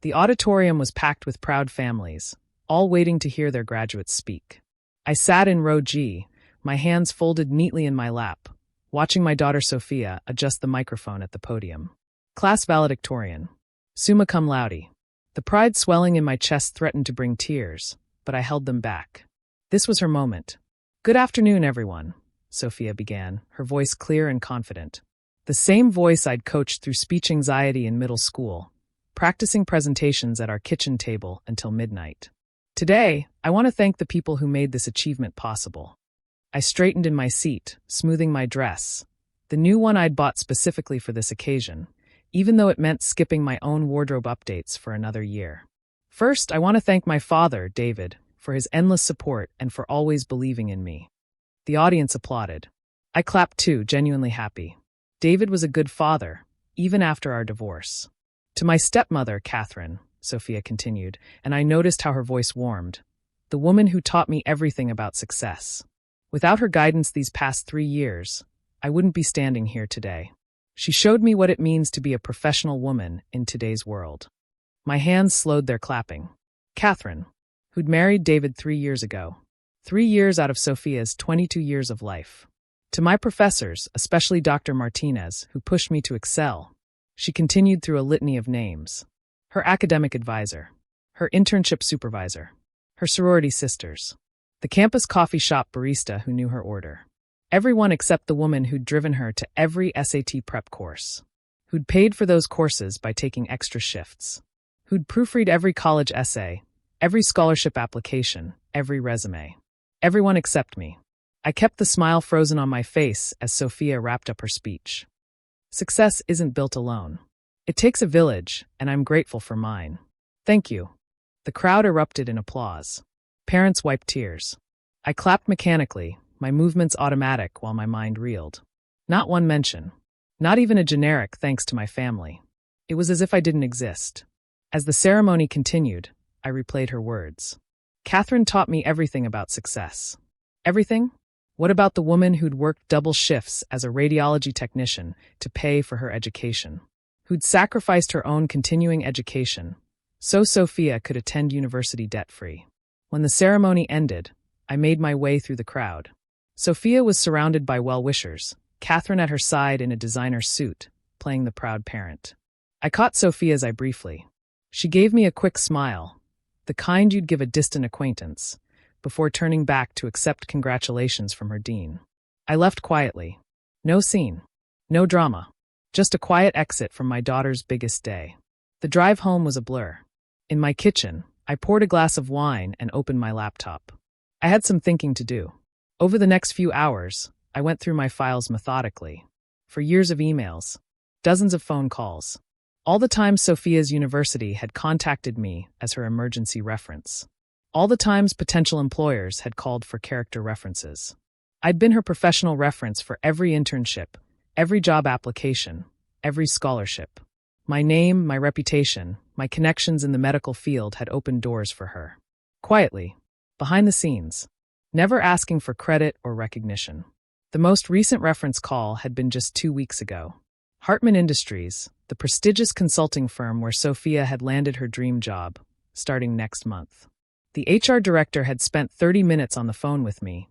The auditorium was packed with proud families, all waiting to hear their graduates speak. I sat in row G, my hands folded neatly in my lap, watching my daughter Sophia adjust the microphone at the podium. Class valedictorian. Summa cum laude. The pride swelling in my chest threatened to bring tears, but I held them back. This was her moment. "Good afternoon, everyone," Sophia began, her voice clear and confident. The same voice I'd coached through speech anxiety in middle school, practicing presentations at our kitchen table until midnight. "Today, I want to thank the people who made this achievement possible." I straightened in my seat, smoothing my dress, the new one I'd bought specifically for this occasion, even though it meant skipping my own wardrobe updates for another year. "First, I want to thank my father, David, for his endless support and for always believing in me." The audience applauded. I clapped too, genuinely happy. David was a good father, even after our divorce. "To my stepmother, Catherine," Sophia continued, and I noticed how her voice warmed. "The woman who taught me everything about success. Without her guidance these past 3 years, I wouldn't be standing here today. She showed me what it means to be a professional woman in today's world." My hands slowed their clapping. Catherine, who'd married David 3 years ago. 3 years out of Sophia's 22 years of life. To my professors, especially Dr. Martinez, who pushed me to excel, she continued through a litany of names. Her academic advisor, her internship supervisor, her sorority sisters, the campus coffee shop barista who knew her order. Everyone except the woman who'd driven her to every SAT prep course, who'd paid for those courses by taking extra shifts, who'd proofread every college essay, every scholarship application, every resume. Everyone except me. I kept the smile frozen on my face as Sophia wrapped up her speech. "Success isn't built alone. It takes a village, and I'm grateful for mine. Thank you." The crowd erupted in applause. Parents wiped tears. I clapped mechanically, my movements automatic while my mind reeled. Not one mention. Not even a generic thanks to my family. It was as if I didn't exist. As the ceremony continued, I replayed her words. "Catherine taught me everything about success." Everything? What about the woman who'd worked double shifts as a radiology technician to pay for her education? Who'd sacrificed her own continuing education so Sophia could attend university debt-free? When the ceremony ended, I made my way through the crowd. Sophia was surrounded by well-wishers, Catherine at her side in a designer suit, playing the proud parent. I caught Sophia's eye briefly. She gave me a quick smile, the kind you'd give a distant acquaintance, before turning back to accept congratulations from her dean. I left quietly. No scene. No drama. Just a quiet exit from my daughter's biggest day. The drive home was a blur. In my kitchen, I poured a glass of wine and opened my laptop. I had some thinking to do. Over the next few hours, I went through my files methodically. For years of emails, dozens of phone calls. All the times Sophia's university had contacted me as her emergency reference. All the times potential employers had called for character references. I'd been her professional reference for every internship, every job application, every scholarship. My name, my reputation, my connections in the medical field had opened doors for her. Quietly, behind the scenes, never asking for credit or recognition. The most recent reference call had been just 2 weeks ago. Hartman Industries, the prestigious consulting firm where Sophia had landed her dream job, starting next month. The HR director had spent 30 minutes on the phone with me,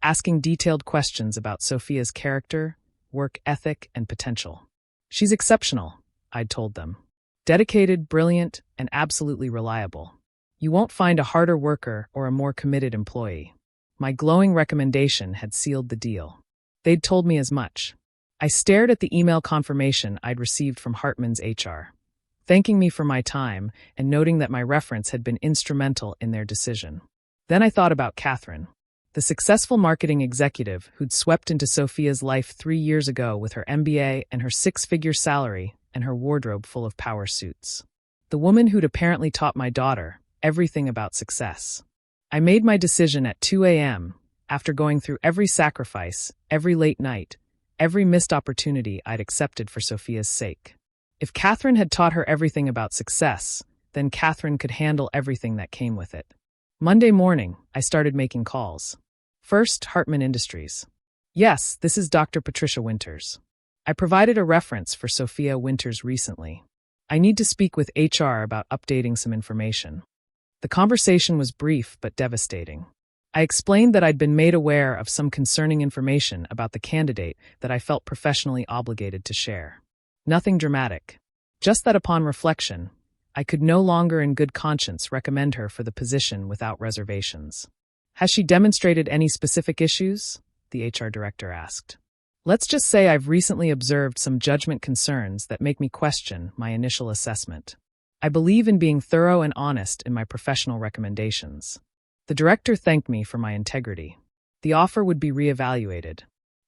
asking detailed questions about Sophia's character, work ethic, and potential. "She's exceptional," I'd told them. "Dedicated, brilliant, and absolutely reliable. You won't find a harder worker or a more committed employee." My glowing recommendation had sealed the deal. They'd told me as much. I stared at the email confirmation I'd received from Hartman's HR, thanking me for my time and noting that my reference had been instrumental in their decision. Then I thought about Catherine, the successful marketing executive who'd swept into Sophia's life 3 years ago with her MBA and her 6-figure salary and her wardrobe full of power suits. The woman who'd apparently taught my daughter everything about success. I made my decision at 2 a.m. after going through every sacrifice, every late night, every missed opportunity I'd accepted for Sophia's sake. If Catherine had taught her everything about success, then Catherine could handle everything that came with it. Monday morning, I started making calls. First, Hartman Industries. "Yes, this is Dr. Patricia Winters. I provided a reference for Sophia Winters recently. I need to speak with HR about updating some information. The conversation was brief but devastating. I explained that I'd been made aware of some concerning information about the candidate that I felt professionally obligated to share. Nothing dramatic. Just that upon reflection, I could no longer in good conscience recommend her for the position without reservations. Has she demonstrated any specific issues? The HR director asked. Let's just say I've recently observed some judgment concerns that make me question my initial assessment. I believe in being thorough and honest in my professional recommendations. The director thanked me for my integrity. The offer would be reevaluated.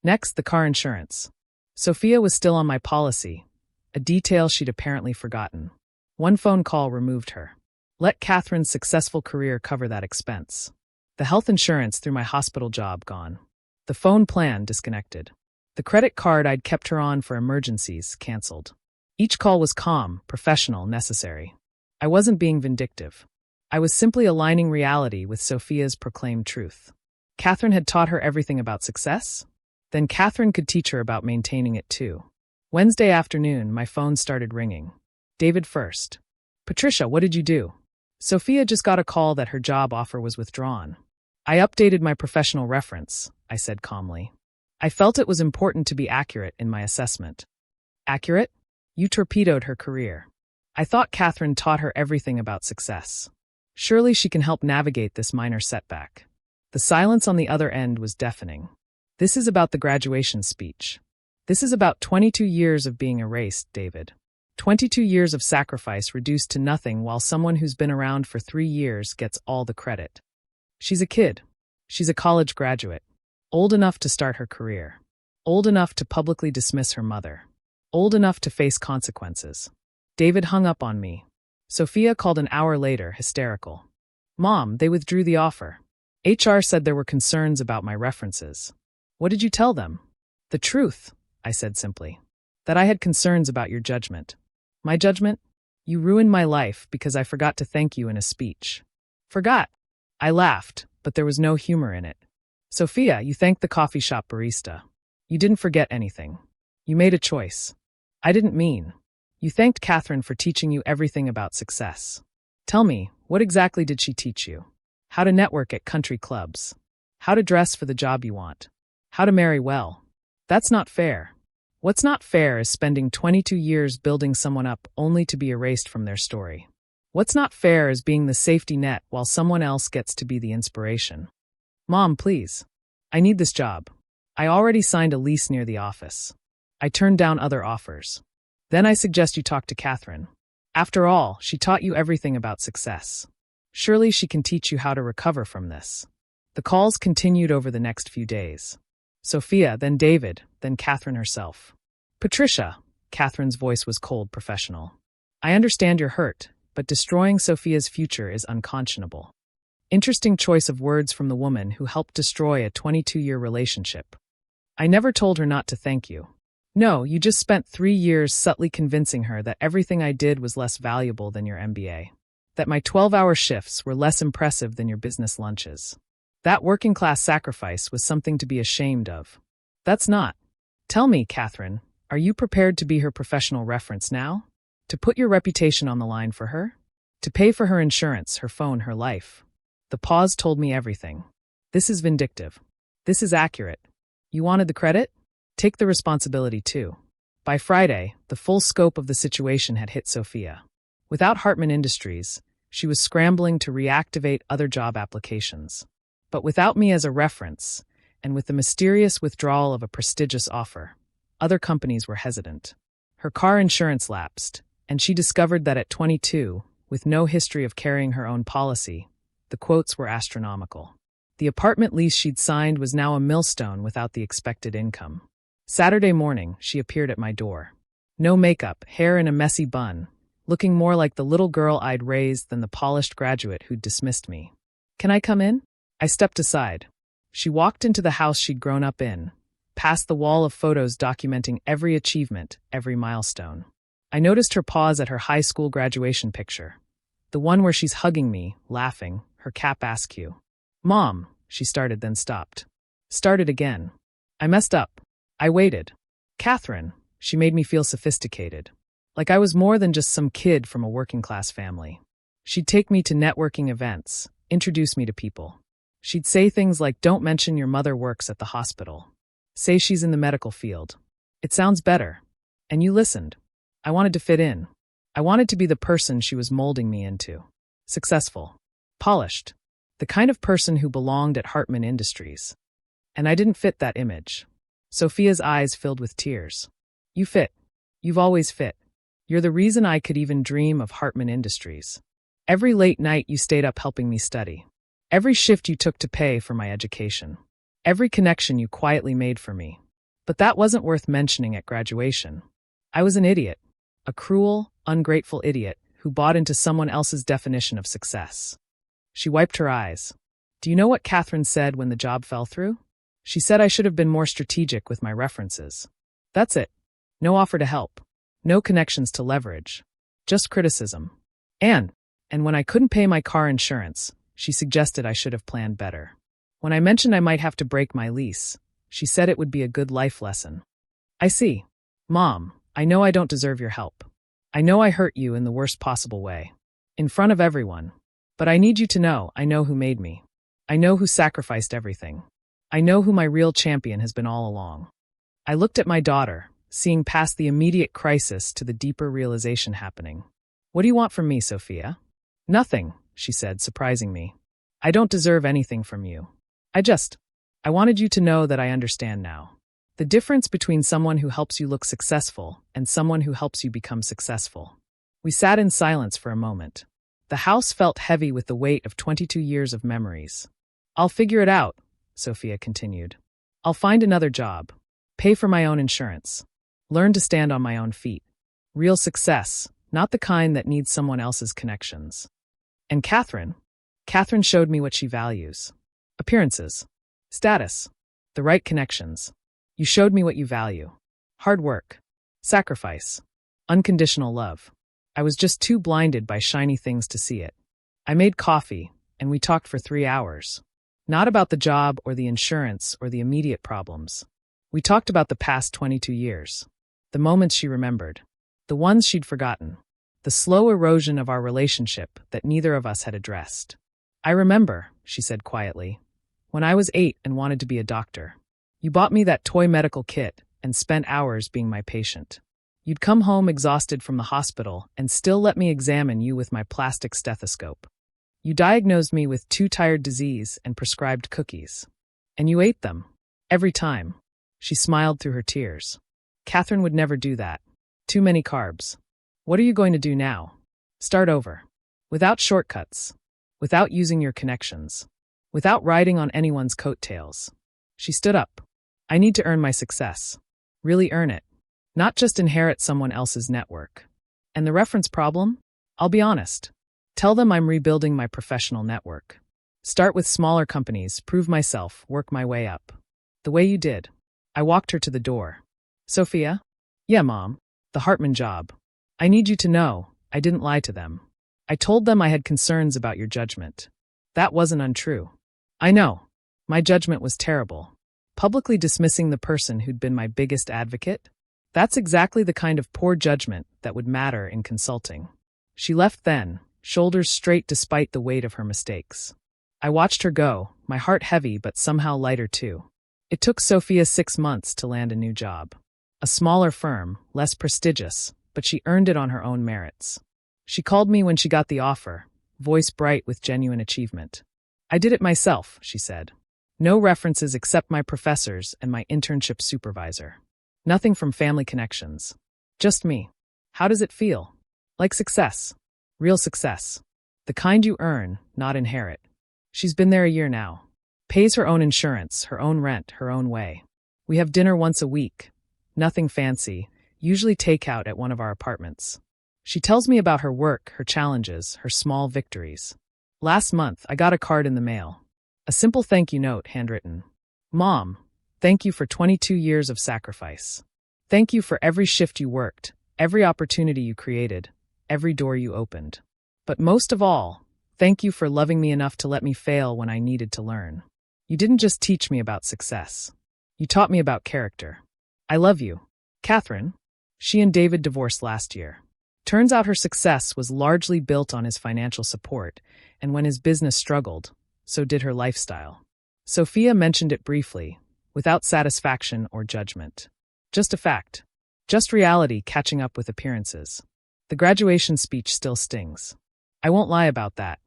Next, the car insurance. Sophia was still on my policy, a detail she'd apparently forgotten. One phone call removed her. Let Catherine's successful career cover that expense. The health insurance through my hospital job gone. The phone plan disconnected. The credit card I'd kept her on for emergencies canceled. Each call was calm, professional, necessary. I wasn't being vindictive. I was simply aligning reality with Sophia's proclaimed truth. Catherine had taught her everything about success? Then Catherine could teach her about maintaining it too. Wednesday afternoon, my phone started ringing. David first. Patricia, what did you do? Sophia just got a call that her job offer was withdrawn. I updated my professional reference, I said calmly. I felt it was important to be accurate in my assessment. Accurate? You torpedoed her career. I thought Catherine taught her everything about success. Surely she can help navigate this minor setback. The silence on the other end was deafening. This is about the graduation speech. This is about 22 years of being erased, David. 22 years of sacrifice reduced to nothing while someone who's been around for 3 years gets all the credit. She's a kid. She's a college graduate. Old enough to start her career. Old enough to publicly dismiss her mother. Old enough to face consequences. David hung up on me. Sophia called an hour later, hysterical. Mom, they withdrew the offer. HR said there were concerns about my references. What did you tell them? The truth, I said simply. That I had concerns about your judgment. My judgment? You ruined my life because I forgot to thank you in a speech. Forgot? I laughed, but there was no humor in it. Sophia, you thanked the coffee shop barista. You didn't forget anything. You made a choice. I didn't mean. You thanked Catherine for teaching you everything about success. Tell me, what exactly did she teach you? How to network at country clubs. How to dress for the job you want. How to marry well. That's not fair. What's not fair is spending 22 years building someone up only to be erased from their story. What's not fair is being the safety net while someone else gets to be the inspiration. Mom, please. I need this job. I already signed a lease near the office. I turned down other offers. Then I suggest you talk to Catherine. After all, she taught you everything about success. Surely she can teach you how to recover from this. The calls continued over the next few days. Sophia, then David, then Catherine herself. Patricia, Catherine's voice was cold, professional. I understand you're hurt, but destroying Sophia's future is unconscionable. Interesting choice of words from the woman who helped destroy a 22-year relationship. I never told her not to thank you. No, you just spent 3 years subtly convincing her that everything I did was less valuable than your MBA. That my 12-hour shifts were less impressive than your business lunches. That working-class sacrifice was something to be ashamed of. That's not. Tell me, Catherine, are you prepared to be her professional reference now? To put your reputation on the line for her? To pay for her insurance, her phone, her life? The pause told me everything. This is vindictive. This is accurate. You wanted the credit? Take the responsibility too. By Friday, the full scope of the situation had hit Sophia. Without Hartman Industries, she was scrambling to reactivate other job applications. But without me as a reference, and with the mysterious withdrawal of a prestigious offer, other companies were hesitant. Her car insurance lapsed, and she discovered that at 22, with no history of carrying her own policy, the quotes were astronomical. The apartment lease she'd signed was now a millstone without the expected income. Saturday morning, she appeared at my door. No makeup, hair in a messy bun, looking more like the little girl I'd raised than the polished graduate who'd dismissed me. Can I come in? I stepped aside. She walked into the house she'd grown up in, past the wall of photos documenting every achievement, every milestone. I noticed her pause at her high school graduation picture. The one where she's hugging me, laughing, her cap askew. Mom, she started then stopped. Started again. I messed up. I waited. Catherine, she made me feel sophisticated. Like I was more than just some kid from a working-class family. She'd take me to networking events, introduce me to people. She'd say things like, "Don't mention your mother works at the hospital. Say she's in the medical field. It sounds better." And you listened. I wanted to fit in. I wanted to be the person she was molding me into. Successful. Polished. The kind of person who belonged at Hartman Industries. And I didn't fit that image. Sophia's eyes filled with tears. You fit. You've always fit. You're the reason I could even dream of Hartman Industries. Every late night you stayed up helping me study. Every shift you took to pay for my education. Every connection you quietly made for me. But that wasn't worth mentioning at graduation. I was an idiot. A cruel, ungrateful idiot who bought into someone else's definition of success. She wiped her eyes. Do you know what Catherine said when the job fell through? She said I should have been more strategic with my references. That's it. No offer to help. No connections to leverage. Just criticism. And when I couldn't pay my car insurance, she suggested I should have planned better. When I mentioned I might have to break my lease, she said it would be a good life lesson. I see. Mom, I know I don't deserve your help. I know I hurt you in the worst possible way. In front of everyone. But I need you to know I know who made me. I know who sacrificed everything. I know who my real champion has been all along. I looked at my daughter, seeing past the immediate crisis to the deeper realization happening. What do you want from me, Sophia? Nothing, she said, surprising me. I don't deserve anything from you. I wanted you to know that I understand now. The difference between someone who helps you look successful and someone who helps you become successful. We sat in silence for a moment. The house felt heavy with the weight of 22 years of memories. I'll figure it out, Sophia continued. I'll find another job. Pay for my own insurance. Learn to stand on my own feet. Real success, not the kind that needs someone else's connections. And Catherine showed me what she values. Appearances. Status. The right connections. You showed me what you value. Hard work. Sacrifice. Unconditional love. I was just too blinded by shiny things to see it. I made coffee, and we talked for 3 hours. Not about the job or the insurance or the immediate problems. We talked about the past 22 years. The moments she remembered. The ones she'd forgotten. The slow erosion of our relationship that neither of us had addressed. I remember, she said quietly, when I was 8 and wanted to be a doctor. You bought me that toy medical kit and spent hours being my patient. You'd come home exhausted from the hospital and still let me examine you with my plastic stethoscope. You diagnosed me with too-tired disease and prescribed cookies. And you ate them. Every time. She smiled through her tears. Catherine would never do that. Too many carbs. What are you going to do now? Start over. Without shortcuts. Without using your connections. Without riding on anyone's coattails. She stood up. I need to earn my success. Really earn it. Not just inherit someone else's network. And the reference problem? I'll be honest. Tell them I'm rebuilding my professional network. Start with smaller companies, prove myself, work my way up. The way you did. I walked her to the door. Sophia? Yeah, Mom. The Hartman job. I need you to know, I didn't lie to them. I told them I had concerns about your judgment. That wasn't untrue. I know. My judgment was terrible. Publicly dismissing the person who'd been my biggest advocate? That's exactly the kind of poor judgment that would matter in consulting. She left then, shoulders straight despite the weight of her mistakes. I watched her go, my heart heavy but somehow lighter too. It took Sophia 6 months to land a new job. A smaller firm, less prestigious, but she earned it on her own merits. She called me when she got the offer, voice bright with genuine achievement. I did it myself, she said. No references except my professors and my internship supervisor. Nothing from family connections. Just me. How does it feel? Like success. Real success. The kind you earn, not inherit. She's been there a year now. Pays her own insurance, her own rent, her own way. We have dinner once a week. Nothing fancy, usually takeout at one of our apartments. She tells me about her work, her challenges, her small victories. Last month, I got a card in the mail. A simple thank you note, handwritten. Mom, thank you for 22 years of sacrifice. Thank you for every shift you worked, every opportunity you created, every door you opened. But most of all, thank you for loving me enough to let me fail when I needed to learn. You didn't just teach me about success. You taught me about character. I love you. Catherine? She and David divorced last year. Turns out her success was largely built on his financial support, and when his business struggled, so did her lifestyle. Sophia mentioned it briefly, without satisfaction or judgment. Just a fact. Just reality catching up with appearances. The graduation speech still stings. I won't lie about that.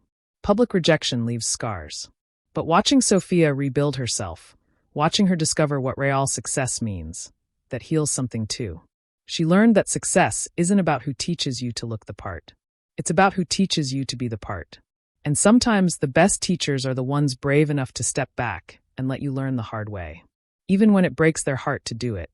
Public rejection leaves scars. But watching Sophia rebuild herself, watching her discover what real success means, that heals something too. She learned that success isn't about who teaches you to look the part. It's about who teaches you to be the part. And sometimes the best teachers are the ones brave enough to step back and let you learn the hard way, even when it breaks their heart to do it.